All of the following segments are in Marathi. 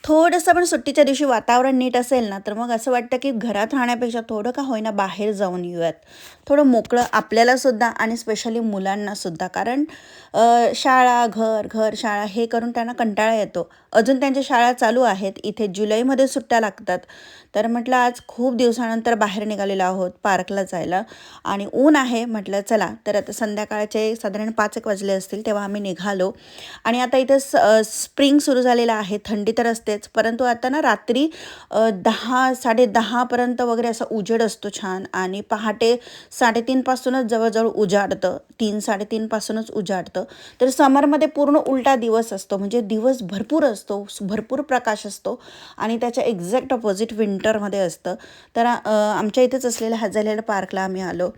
थोडंसं पण सुट्टीच्या दिवशी वातावरण नीट असेल ना, तर मग असं वाटतं की घरात राहण्यापेक्षा थोडं का होईना बाहेर जाऊन येऊयात. थोडं मोकळं आपल्यालासुद्धा आणि स्पेशली मुलांनासुद्धा. कारण शाळा, घर, घर, शाळा हे करून त्यांना कंटाळा येतो. अजून त्यांच्या शाळा चालू आहेत. इथे जुलैमध्ये सुट्ट्या लागतात. तर म्हटलं आज खूप दिवसानंतर बाहेर निघालेलो आहोत पार्कला जायला आणि ऊन आहे. म्हटलं चला, तर आता संध्याकाळचे साधारण 5 एक वाजले असतील तेव्हा आम्ही निघालो. आणि आता इथे स्प्रिंग सुरू झालेलं आहे. थंडी तर असतेच, परंतु आता ना रात्री 10 10:30पर्यंत वगैरे असा उजेड असतो छान आणि पहाटे 3:30 पासूनच जवळजवळ उजाडतं. 3-3:30 पासूनच उजाडतं. तर समरमध्ये पूर्ण उलटा दिवस असतो, म्हणजे दिवस भरपूर असतो, भरपूर प्रकाश असतो आणि त्याच्या एक्झॅक्ट अपोजिट विंटरमध्ये असतं. तर आमच्या इथेच असलेल्या हजालेल्या पार्कला आम्ही आलो.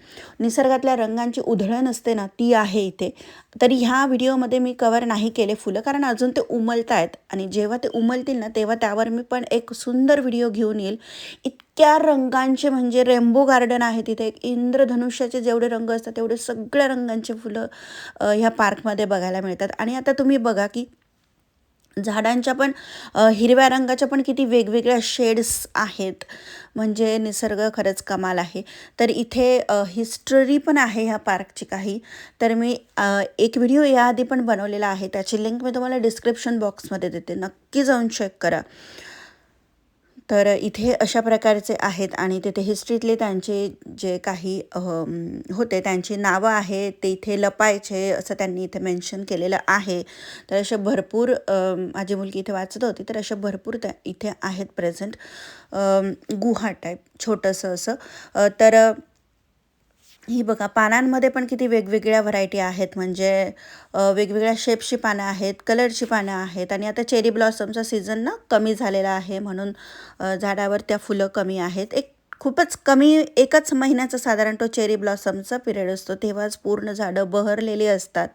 निसर्गातल्या रंगांची उधळण असते ना, ती आहे इथे. तरी ह्या व्हिडिओमध्ये मी कवर नाही केले फुलं, कारण अजून ते उमलत आहेत आणि जेव्हा ते उमलतील ना तेव्हा त्यावर मी पण एक सुंदर व्हिडिओ घेऊन येईल. इतक्या रंगांचे म्हणजे रेनबो गार्डन आहे तिथे. एक इंद्रधनुष्याचे जेवढे रंग असतात तेवढे सगळ्या रंगांचे फुलं ह्या पार्कमध्ये बघायला मिळतात. आणि आता तुम्ही बघा की झाडांच्या पण हिरव्या रंगाच्या पण किती वेगवेगळ्या शेड्स आहेत. म्हणजे निसर्ग खरंच कमाल आहे. तर इथे हिस्टरी पण आहे ह्या पार्कची काही. तर मी एक व्हिडिओ याआधी पण बनवलेला आहे, त्याची लिंक मी तुम्हाला डिस्क्रिप्शन बॉक्समध्ये देते, नक्की जाऊन चेक करा. तर इथे अशा प्रकारचे आहेत आणि तिथे हिस्ट्रीतले त्यांचे जे काही होते त्यांची नावं आहेत, ते इथे लपायचे असं त्यांनी इथे मेन्शन केलेलं आहे. तर असे भरपूर माझी मुलगी इथे वाचत होती, तर अशा भरपूर त्या इथे आहेत प्रेझेंट. गुहा टाईप छोटंसं असं. तर ही बघा पानांमध्ये पण किती वेगवेगळ्या व्हरायटी आहेत. म्हणजे वेगवेगळ्या शेपची पानं आहेत, कलरची पानं आहेत आणि आता चेरी ब्लॉसमचा सीझन ना कमी झालेला आहे म्हणून झाडावर त्या फुलं कमी आहेत. खूपच कमी एकच महिन्याचा साधारण तो चेरी ब्लॉसमचा पिरियड असतो, तेव्हाच पूर्ण झाडं बहरलेली असतात.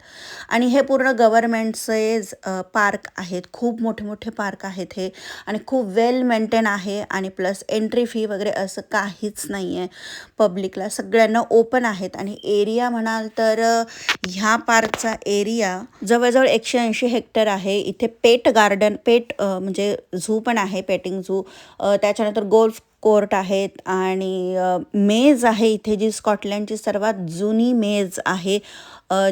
आणि हे पूर्ण गव्हर्मेंटचे पार्क आहेत, खूप मोठे मोठे पार्क आहेत हे आणि खूप वेल मेंटेन आहे. आणि प्लस एंट्री फी वगैरे असं काहीच नाही आहे पब्लिकला, सगळ्यांना ओपन आहेत. आणि एरिया म्हणाल तर ह्या पार्कचा एरिया जवळजवळ 180 हेक्टर आहे. इथे पेट गार्डन, म्हणजे झू पण आहे, पेटिंग झू. त्याच्यानंतर गोल्फ कोर्ट आहेत आणि मेज आहे इथे, जी स्कॉटलँडची सर्वात जुनी मेज आहे.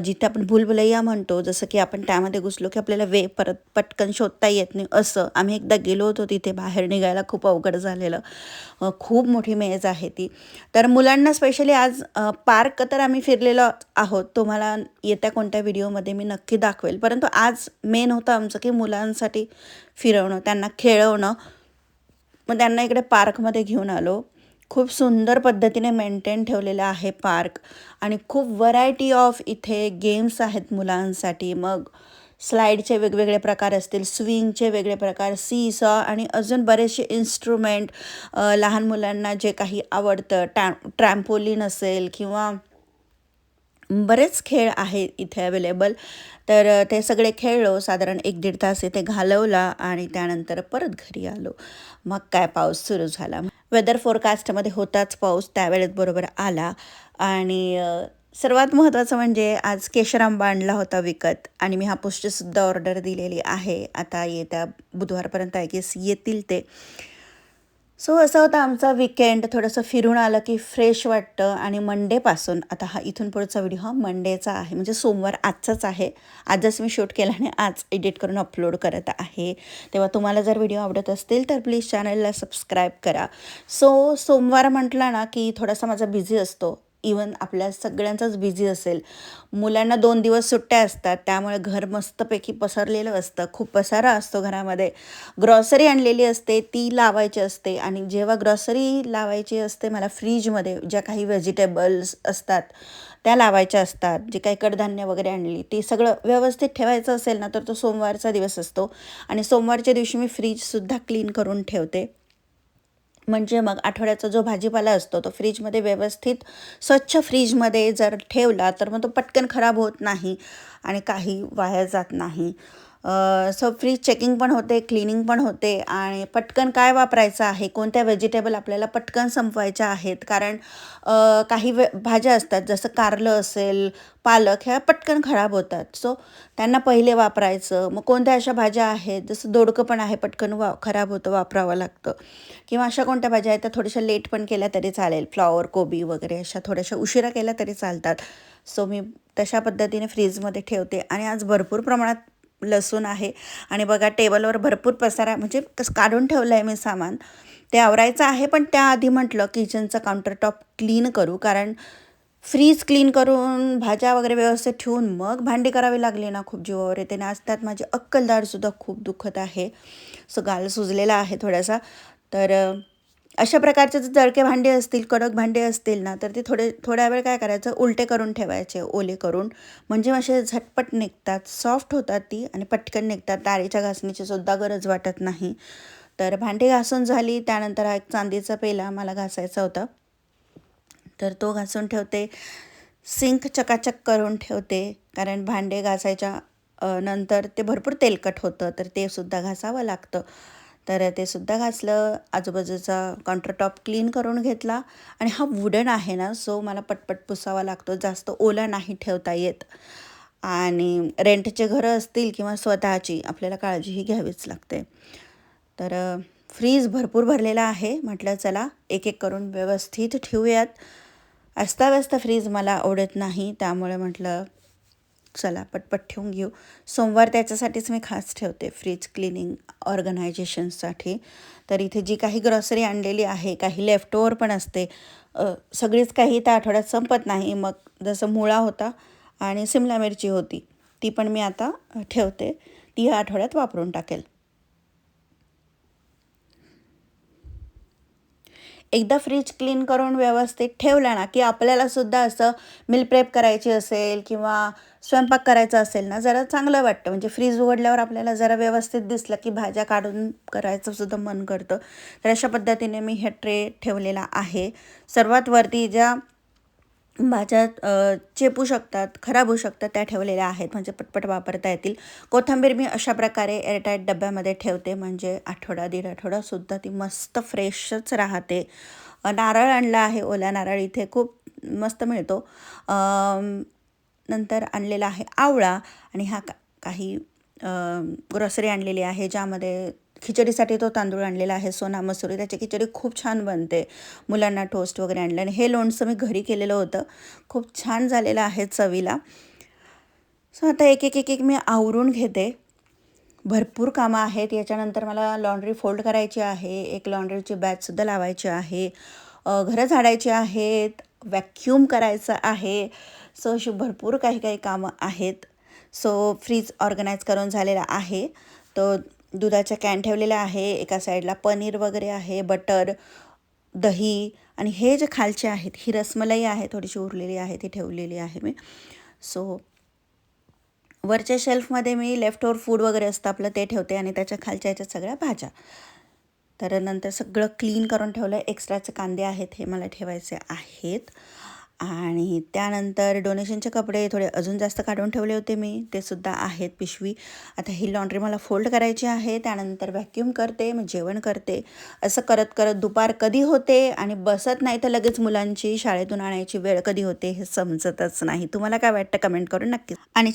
जिथे आपण भूलभुलैया म्हणतो, जसं की आपण त्यामध्ये घुसलो की आपल्याला परत पटकन शोधता येत नाही असं. आम्ही एकदा गेलो होतो तिथे, बाहेर निघायला खूप अवघड झालेलं. खूप मोठी मेज आहे ती. तर मुलांना स्पेशली आज पार्क तर आम्ही फिरलेलो आहोत, तुम्हाला येत्या कोणत्या व्हिडिओमध्ये मी नक्की दाखवेल. परंतु आज मेन होतं आमचं की मुलांसाठी फिरवणं, त्यांना खेळवणं. मग त्यांना इकडे पार्कमध्ये घेऊन आलो. खूप सुंदर पद्धतीने मेंटेन ठेवलेलं आहे पार्क आणि खूप व्हरायटी ऑफ इथे गेम्स आहेत मुलांसाठी. मग स्लाईडचे वेगवेगळे प्रकार असतील, स्विंगचे वेगळे प्रकार, सीसॉ आणि अजून बरेचसे इन्स्ट्रुमेंट. लहान मुलांना जे काही आवडतं, ट्रॅम्पोलिन असेल किंवा बरेच खेळ आहेत इथे अवेलेबल. तर ते सगळे खेळलो, साधारण 1-1.5 तास इथे घालवला आणि त्यानंतर परत घरी आलो. मग काय पाऊस सुरू झाला. वेदर फोरकास्टमध्ये होताच पाऊस, त्यावेळेत बरोबर आला. आणि सर्वात महत्त्वाचं म्हणजे आज केशर आंबा आणला होता विकत आणि मी हापूसचीसुद्धा ऑर्डर दिलेली आहे. आता येत्या बुधवारपर्यंत आय गेस येतील ते. सो असं होतं आमचा विकेंड. थोडंसं फिरून आलं की फ्रेश वाटतं. आणि मंडेपासून आता इथून पुढचा व्हिडिओ हा मंडेचा आहे, म्हणजे सोमवार आजचाच आहे. आजच मी शूट केला आणि आज एडिट करून अपलोड करत आहे. तेव्हा तुम्हाला जर व्हिडिओ आवडत असतील तर प्लीज चॅनलला सबस्क्राईब करा. सोमवार म्हटलं ना की थोडासा माझा बिझी असतो. इवन आपल्या सगळ्यांचाच बिझी असेल. मुलांना 2 दिवस सुट्ट्या असतात, त्यामुळे घर मस्तपैकी पसरलेलं असतं, खूप पसारा असतो घरामध्ये. ग्रॉसरी आणलेली असते, ती लावायची असते. आणि जेव्हा ग्रॉसरी लावायची असते मला, फ्रीजमध्ये ज्या काही व्हेजिटेबल्स असतात त्या लावायच्या असतात, जे काही कडधान्य वगैरे आणली ते सगळं व्यवस्थित ठेवायचं असेल ना, तर तो सोमवारचा दिवस असतो. आणि सोमवारच्या दिवशी मी फ्रीजसुद्धा क्लीन करून ठेवते. म्हणजे मग आठवड्याचा जो भाजीपाला असतो तो फ्रीजमध्ये व्यवस्थित स्वच्छ फ्रीजमध्ये जर ठेवला तर मग तो पटकन खराब होत नाही आणि काही वाया जात नाही. सो फ्रीज चेकिंग पण होते, क्लिनिंग पण होते आणि पटकन काय वापरायचं आहे, कोणत्या व्हेजिटेबल आपल्याला पटकन संपवायच्या आहेत. कारण काही भाज्या असतात जसं कारलं असेल, पालक ह्या पटकन खराब होतात. सो त्यांना पहिले वापरायचं. मग कोणत्या अशा भाज्या आहेत, जसं दोडकं पण आहे, पटकन खराब होतं, वापरावं लागतं. किंवा अशा कोणत्या भाज्या आहेत त्या थोड्याशा लेट पण केल्या तरी चालेल. फ्लॉवर, कोबी वगैरे अशा थोड्याशा उशिरा केल्या तरी चालतात. सो मी तशा पद्धतीने फ्रीजमध्ये ठेवते. आणि आज भरपूर प्रमाणात लसूण आहे आणि बघा टेबलवर भरपूर पसारा, म्हणजे कसं काढून ठेवलं आहे मी सामान, ते आवरायचं आहे. पण त्याआधी म्हटलं किचनचं काउंटरटॉप क्लीन करू, कारण फ्रीज क्लीन करून भाज्या वगैरे व्यवस्थित ठेवून मग भांडी करावी लागली ना, खूप जीवावर येते. आणि आज त्यात माझी अक्कलदाढसुद्धा खूप दुखत आहे. सो गाल सुजलेला आहे थोडासा. तर अशा प्रकारचे जर जळके भांडे असतील, कडक भांडे असतील ना, तर ते थोड्या वेळ काय करायचं, उलटे करून ठेवायचे, ओले करून. म्हणजे असे झटपट निघतात, सॉफ्ट होतात ती आणि पटकन निघतात. दाढीच्या घासणीची सुद्धा गरज वाटत नाही. तर भांडी घासून झाली. त्यानंतर हा एक चांदीचा पेला मला घासायचा होता, तर तो घासून ठेवते. सिंक चकाचक करून ठेवते, कारण भांडे घासायच्या नंतर ते भरपूर तेलकट होतं, तर ते सुद्धा घासावं लागतं. तर ते सुद्धा घासलं. आजूबाजूचा काउंटरटॉप क्लीन करून घेतला. आणि हा वुडन आहे ना, सो मला पटपट पुसावा लागतो, जास्त ओला नाही ठेवता येत. आणि रेंटचे घरं असतील किंवा स्वतःची, आपल्याला काळजीही घ्यावीच लागते. तर फ्रीज भरपूर भरलेला आहे. म्हटलं चला एक एक करून व्यवस्थित ठेवूयात. अस्ताव्यस्त फ्रीज मला आवडत नाही, त्यामुळे म्हटलं चला पटपट ठेवून घेऊ. सोमवार त्याच्यासाठीच मी खास ठेवते, फ्रीज क्लिनिंग ऑर्गनायझेशनसाठी. तर इथे जी काही ग्रॉसरी आणलेली आहे, काही लेफ्ट ओव्हर पण असते, सगळीच काही त्या आठवड्यात संपत नाही. मग जसं मुळा होता आणि सिमला मिरची होती, ती पण मी आता ठेवते, ती ह्या आठवड्यात वापरून टाकेल. एकदा फ्रीज क्लीन करून व्यवस्थित ठेवलं ना, की आपल्यालासुद्धा असं मील प्रेप करायची असेल किंवा स्वयंपाक करायचा असेल ना, जरा चांगलं वाटतं. म्हणजे फ्रीज उघडल्यावर आपल्याला जरा व्यवस्थित दिसलं की भाज्या काढून करायचंसुद्धा मन करतं. तर अशा पद्धतीने मी हे ट्रे ठेवलेला आहे. सर्वात वरती ज्या भाज्या चेपू शकतात, खराब होऊ शकतात, त्या ठेवलेल्या आहेत, म्हणजे पटपट वापरता येतील. कोथिंबीर मी अशा प्रकारे एअरटाईट डब्यामध्ये ठेवते, म्हणजे आठवडा दीड आठवडासुद्धा ती मस्त फ्रेशच राहते. नारळ आणला आहे, ओला नारळ इथे खूप मस्त मिळतो. नंतर आणलेला आहे आवळा. आणि हा काही ग्रॉसरी आणलेली आहे, ज्यामध्ये खिचडीसाठी तो तांदूळ आणलेला आहे, सोना मसुरी. त्याची खिचडी खूप छान बनते. मुलांना टोस्ट वगैरे आणलं. आणि हे लोणचं मी घरी केलेलं होतं, खूप छान झालेलं आहे चवीला. सो आता एक एक एक एक मी आवरून घेते. भरपूर कामं आहेत. याच्यानंतर मला लॉन्ड्री फोल्ड करायची आहे, एक लॉन्ड्रीची बॅचसुद्धा लावायची आहे, घरं झाडायची आहेत, व्हॅक्यूम करायचं आहे. सो अशी भरपूर काही काही कामं आहेत. सो फ्रीज ऑर्गनाईज करून झालेला आहे. तो दुधाच्या कॅन ठेवलेल्या आहे, एका साईडला पनीर वगैरे आहे, बटर, दही. आणि हे जे खालचे आहेत, ही रसमलाई आहे, थोडीशी उरलेली आहे, ती ठेवलेली आहे मी. सो वरच्या शेल्फमध्ये मी लेफ्ट ओव्हर फूड वगैरे असतं आपलं, ते ठेवते. आणि त्याच्या खालच्या ह्याच्यात सगळ्या भाज्या. तर नंतर सगळं क्लीन करून ठेवलं. एक्स्ट्राचे कांदे आहेत, हे मला ठेवायचे आहेत. आणि त्यानंतर डोनेशनचे कपडे थोडे अजून जास्त काढून ठेवले होते मी, ते सुद्धा आहेत पिशवी. आता ही लॉन्ड्री मला फोल्ड करायची आहे. त्यानंतर व्हॅक्यूम करते, मग जेवण करते. असं करत करत दुपार कधी होते आणि बसत नाही, तर लगेच मुलांची शाळेतून आणायची वेळ कधी होते हे समजतच नाही. तुम्हाला काय वाटतं कमेंट करून नक्की. आणि